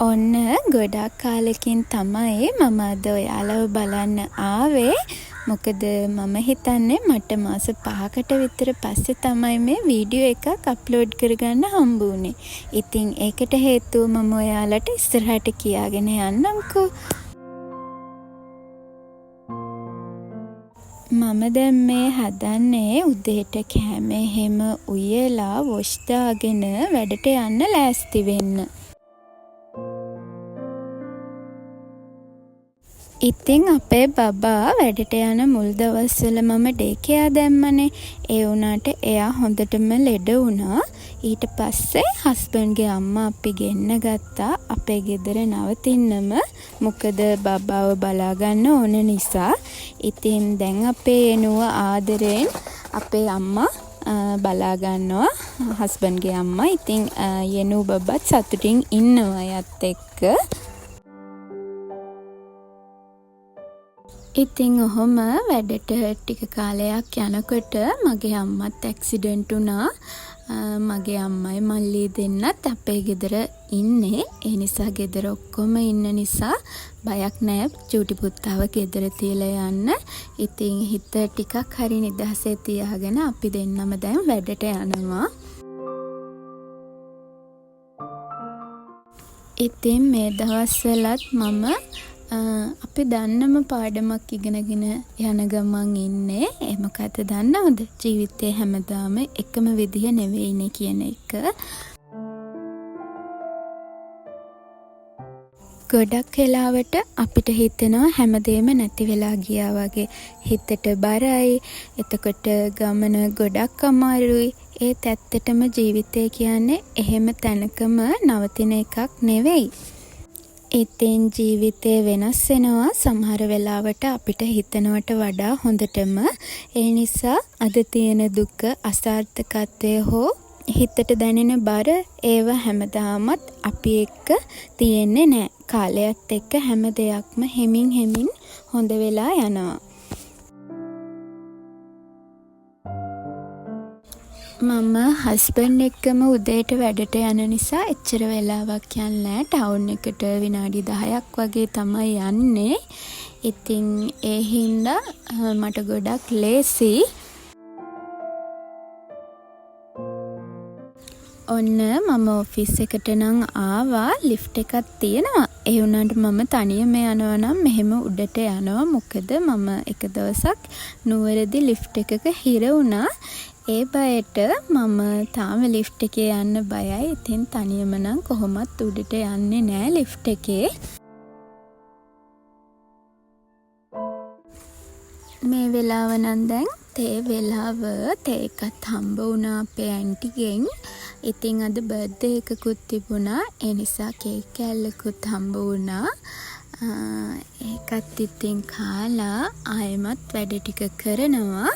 ඔන්න ගොඩක් කාලෙකින් තමයි මම අද ඔයාලව බලන්න ආවේ. මොකද මම හිතන්නේ මට මාස 5කට විතර පස්සේ තමයි මේ වීඩියෝ එකක් අප්ලෝඩ් කරගන්න හම්බ වුනේ. ඉතින් ඒකට හේතුව මම ඔයාලට ඉස්සරහට කියාගෙන යන්නම්කෝ. මම දැන් මේ හදන්නේ උදේට කෑම එහෙම උයලා වොෂ් දාගෙන වැඩට යන්න ලෑස්ති වෙන්න. ඉතින් අපේ බබා වැඩට යන මුල් දවස්වල මම ඩේ කෙයා දැම්මනේ. ඒ වුණාට එයා හොඳටම ලෙඩ වුණා. ඊට පස්සේ හස්බන්ඩ්ගේ අම්මා අපි ගෙන්න ගත්තා අපේ ගෙදර නවතින්නම. මොකද බබාව බලා ගන්න ඕන නිසා. ඉතින් දැන් අපේ එනුව ආදරෙන් අපේ අම්මා බලා ගන්නවා හස්බන්ඩ්ගේ අම්මා. ඉතින් යනු බබත් සතුටින් ඉන්නවා යත් එක්ක. ඉතින් ඔහොම වැඩට ටික කාලයක් යනකොට මගේ අම්මත් ඇක්සිඩන්ට් වුණා. මගේ අම්මයි මල්ලි දෙන්නත් අපේ ගෙදර ඉන්නේ. ඒ නිසා ගෙදර ඔක්කොම ඉන්න නිසා බයක් නෑ චූටි පුතාව ගෙදර තියලා යන්න. ඉතින් හිත ටිකක් හරි නිදහසේ තියාගෙන අපි දෙන්නම දැන් වැඩට යනවා. ඉතින් මේ දවස්වලත් මම අපි දන්නම පාඩමක් ඉගෙනගෙන යන ගමන් ඉන්නේ. ඒ මොකද දන්නවද? ජීවිතේ හැමදාම එකම විදිහ නෙවෙයිනේ කියන එක. ගොඩක් වෙලාවට අපිට හිතෙනවා හැමදේම නැති වෙලා ගියා වගේ. හිතට බරයි. එතකොට ගමන ගොඩක් අමාරුයි. ඒත් ඇත්තටම ජීවිතය කියන්නේ එහෙම තැනකම නවතින එකක් නෙවෙයි. ඉතින් ජීවිතේ වෙනස් වෙනවා සමහර වෙලාවට අපිට හිතනවට වඩා හොඳටම. ඒ නිසා අද තියෙන දුක, අසාර්ථකත්වය හෝ හිතට දැනෙන බර ඒව හැමදාමත් අපි එක්ක තියෙන්නේ නැහැ. කාලයත් එක්ක හැම දෙයක්ම හෙමින් හෙමින් හොඳ වෙලා යනවා. මම හස්බන්ඩ් එක්කම උදේට වැඩට යන නිසා එච්චර වෙලාවක් යන්නේ නැහැ. ටවුන් එකට විනාඩි 10ක් වගේ තමයි යන්නේ. ඉතින් ඒ හින්දා මට ගොඩක් ලේසි. ඔන්න මම ඔෆිස් එකට නම් ආවා. ලිෆ්ට් එකක් තියෙනවා. ඒ වුණාට මම තනියම යනවා නම් මෙහෙම උඩට යනවා. මොකද මම එක දවසක් නුවරදී ලිෆ්ට් එකක හිර වුණා. ඒ බයට මම තාම ලිෆ්ට් එකේ යන්න බයයි. ඉතින් තනියම නම් කොහොමත් උඩට යන්නේ නෑ ලිෆ්ට් එකේ. මේ වෙලාව නම් දැන් තේ වෙලාව. තේ එකත් හම්බ වුණා අපේ ඇන්ටිගෙන්. ඉතින් අද බර්ත්ඩේ එකකුත් තිබුණා. ඒ නිසා කේක් කෑල්ලකුත් හම්බ වුණා. ඒකත් ඉතින් කාලා ආයෙමත් වැඩ ටික කරනවා.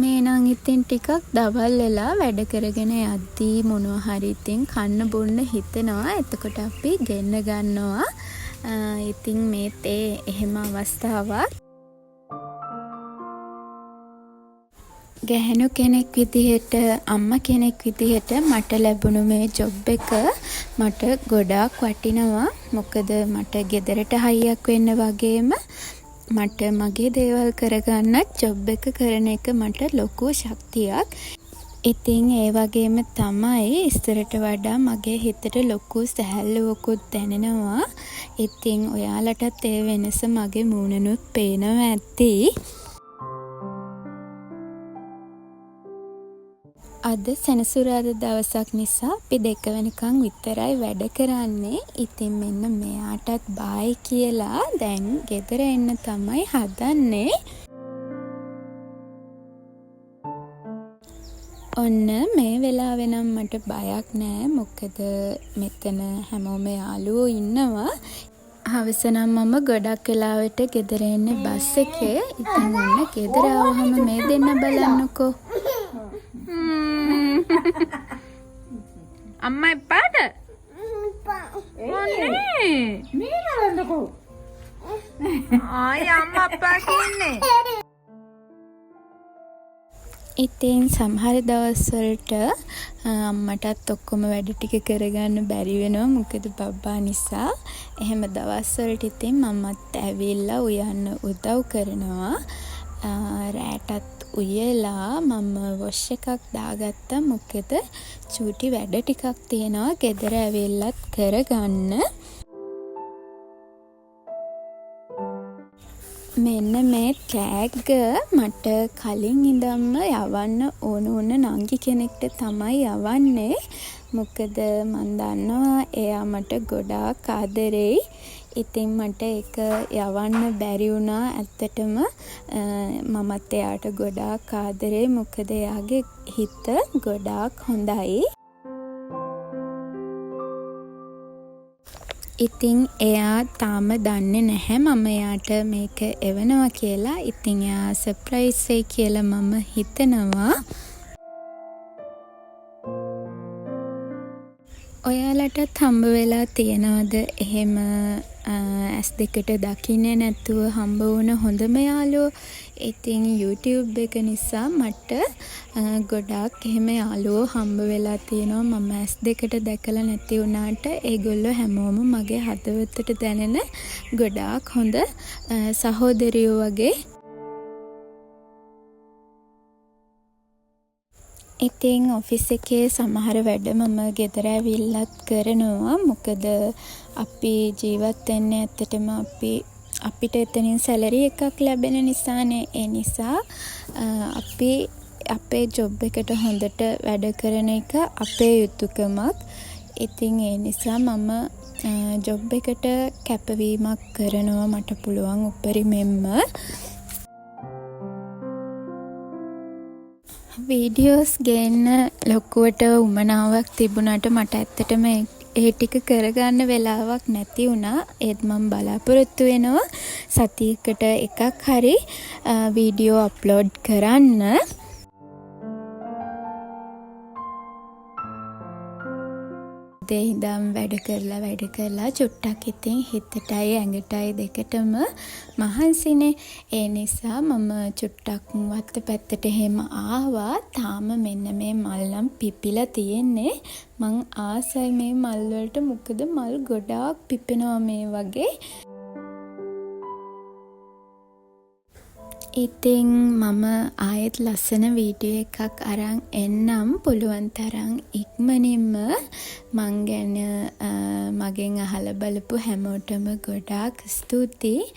මේ නම් ඉතින් ටිකක් දවල් වෙලා වැඩ කරගෙන යද්දී මොනවා හරි ඉතින් කන්න බොන්න හිතෙනවා. එතකොට අපි ගෙන්න ගන්නවා. ඉතින් මේ තේ එහෙම අවස්ථාවක්. ගැහැණු කෙනෙක් විදිහට, අම්මා කෙනෙක් විදිහට මට ලැබුණු මේ ජොබ් එක මට ගොඩාක් වටිනවා. මොකද මට ගෙදරට හයියක් වෙන්න වගේම මට මගේ දේවල් කරගන්නත් ජොබ් එක කරන එක මට ලොකු ශක්තියක්. ඉතින් ඒ වගේම තමයි ඉස්සරට වඩා මගේ හිතට ලොකු සැහැල්ලුවකුත් දැනෙනවා. ඉතින් ඔයාලටත් ඒ වෙනස මගේ මූණනුත් පේනවා ඇති. අද සෙනසුරාදා දවසක් නිසා අපි 2 වෙනකන් විතරයි වැඩ කරන්නේ. ඉතින් මෙන්න මෙයාටත් බායි කියලා දැන් ගෙදර එන්න තමයි හදන්නේ. ඔන්න මේ වෙලාවේ නම් මට බයක් නෑ. මොකද මෙතන හැමෝම යාළුවෝ ඉන්නවා. හවස නම් මම ගොඩක් වෙලාවට ගෙදර එන්නේ බස් එකේ. ඉතින් ඔන්න ගෙදර ආවම මේ දෙන්න බලන්නකෝ. අම්මා එපාද? ඕනේ. මේ නරන්නකෝ. ආයි අම්මා අප්පා කියන්නේ. ඉතින් සමහර දවස්වලට අම්මටත් ඔක්කොම වැඩ ටික කරගන්න බැරි වෙනවා. මොකද බබ්බා නිසා. එහෙම දවස්වලට ඉතින් මමත් ඇවිල්ලා උයන්න උදව් කරනවා. රෑටත් උයලා මම වොෂ් එකක් දාගත්තා. මොකද චූටි වැඩ ටිකක් තියෙනවා ගෙදර ඇවිල්ලත් කරගන්න. මෙන්න මේ ටැග් මට කලින් ඉඳන්ම යවන්න ඕන නංගි කෙනෙක්ට තමයි යවන්නේ. මොකද මන් දන්නවා එයා මට ගොඩාක් ආදරෙයි. ඉතින් මට ඒක යවන්න බැරි වුණා. ඇත්තටම මමත් එයාට ගොඩාක් ආදරෙයි. මොකද එයාගේ හිත ගොඩාක් හොඳයි. ඉතින් එයා තාම දන්නේ නැහැ මම එයාට මේක එවනවා කියලා. ඉතින් එයා සර්ප්‍රයිස් වෙයි කියලා මම හිතනවා. ඔයාලටත් හම්බ වෙලා තියෙනවද එහෙම ඇස් දෙකට දකින්නේ නැතුව හම්බ වුණ හොඳම යාළුවෝ? ඉතින් YouTube එක නිසා මට ගොඩාක් එහෙම යාළුවෝ හම්බ වෙලා තියෙනවා. මම ඇස් දෙකට දැකලා නැති වුණාට ඒගොල්ලෝ හැමෝම මගේ හදවතට දැනෙන ගොඩාක් හොඳ සහෝදරියෝ වගේ. ඉතින් ඔෆිස් එකේ සමහර වැඩ මම ගෙදර ඇවිල්ලත් කරනවා. මොකද අපි ජීවත් වෙන්නේ ඇත්තටම අපිට එතනින් සැලරි එකක් ලැබෙන නිසානේ. ඒ නිසා අපි අපේ ජොබ් එකට හොඳට වැඩ කරන එක අපේ යුතුකමක්. ඉතින් ඒ නිසා මම ජොබ් එකට කැපවීමක් කරනවා මට පුළුවන් උපරිමෙන්ම. වීඩියෝස් ගේන්න ලොකුවට උමනාවක් තිබුණාට මට ඇත්තටම ඒ ටික කරගන්න වෙලාවක් නැති වුණා. ඒත් මම බලාපොරොත්තු වෙනවා සතියකට එකක් හරි වීඩියෝ අප්ලෝඩ් කරන්න. ඉඳන් වැඩ කරලා චුට්ටක් ඉතින් හිතටයි ඇඟටයි දෙකටම මහන්සිනේ. ඒ නිසා මම චුට්ටක් වත්ත පැත්තට එහෙම ආවා. තාම මෙන්න මේ මල් නම් පිපිලා තියෙන්නේ. මං ආසයි මේ මල් වලට. මොකද මල් ගොඩාක් පිපෙනවා මේ වගේ. ඉතින් මම ආයෙත් ලස්සන වීඩියෝ එකක් අරන් එන්නම්. පුළුවන් තරම් ඉක්මනින්ම මං ගැන මගෙන් අහලා බලපු හැමෝටම ගොඩාක් ස්තුතියි.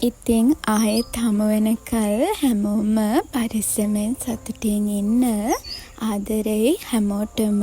ඉතින් ආයෙත් හමු වෙනකල් හැමෝම පරිස්සමෙන් සතුටින් ඉන්න. ආදරෙයි හැමෝටම.